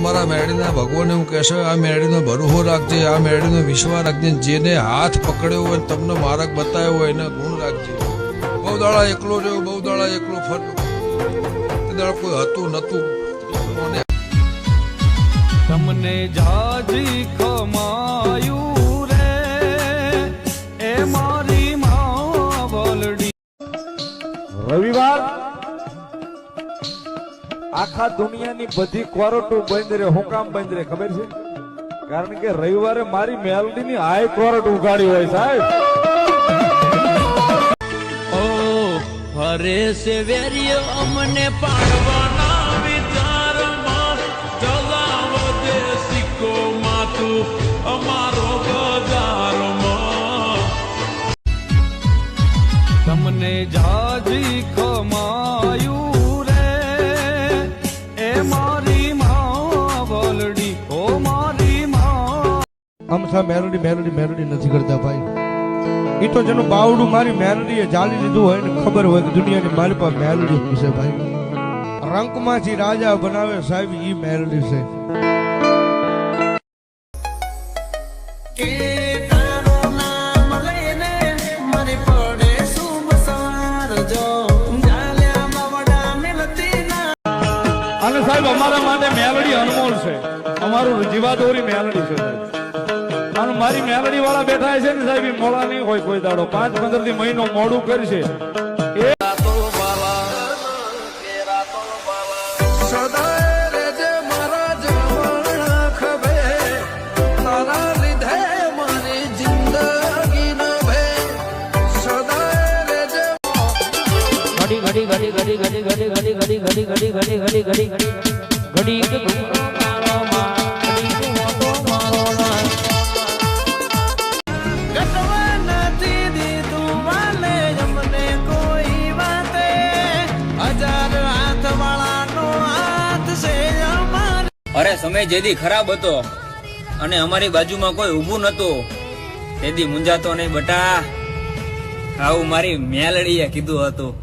મારા મેરડીના ભગવાન એવું કહેશે, આ મેરડીનો ભરોસો રાખજે, આ મેરડીનો વિશ્વાસ રાખજે, જેને હાથ પકડ્યો હોય તમને માર્ગ બતાવ્યો હોય એના ગુણ રાખજે. બહુ દાડા એકલો રહ્યો, બહુ દાડા એકલો ફર્યો, એ દાડા કોઈ હતું નતું. તમને જાજી કમાયું રે એ મારી માવલડી. રવિવાર આખા દુનિયાની બધી કોર્ટો બંધ રહે. હું કામ બંધ રહે ખબર છે? કારણ કે રવિવારે મારી મેલડીની હાઈ કોર્ટ ઉગાડી હોય સાહેબ. ઓ ફરે છે વેરીઓ અમને પાડવાના વિચારમાં, ચલાવો દે સિક્કો માથું અમારો બજારમાં. તમને જાજી કમાયું રે એ મારી માવલડી, ઓ મારી માં. અમથા મેલડી મેલડી મેલડી નથી કરતા ભાઈ. એ તો જેનું બાવડું મારી મેલડીએ જાળી લીધું હોય ને ખબર હોય કે દુનિયાની મારી પાસે મેલડી છે ભાઈ. રંકમાંથી રાજા બનાવે સાહેબ ઈ મેલડી છે. અને સાહેબ અમારા માટે મેલડી અનમોલ છે. અમારું જીવાદોરી મેલડી છે સાહેબ. અને મારી મેલડી વાળા બેઠા છે ને સાહેબ, એ મોડા નહીં હોય કોઈ દાડો. 5-15 થી મહિનો મોડું કરશે. ઘડી ઘડી ઘડી ઘડી ઘડી ઘડી ઘડી ઘડી ઘડી ઘડી ઘડી ઘડી ઘડી ઘડી ઘડી કે મારો માં ઘડી કે મોટો મારો ના ગટવા નથી દીધું વાલે અમને કોઈ વાતે, 1000 હાથ વાળાનો હાથ છે અમાર. અરે સમય જેદી ખરાબ હતો અને અમારી બાજુમાં કોઈ ઊભું નતું, તેદી મુંજાતો નહીં બટા. આવું મારી મેલડીએ કીધું હતું.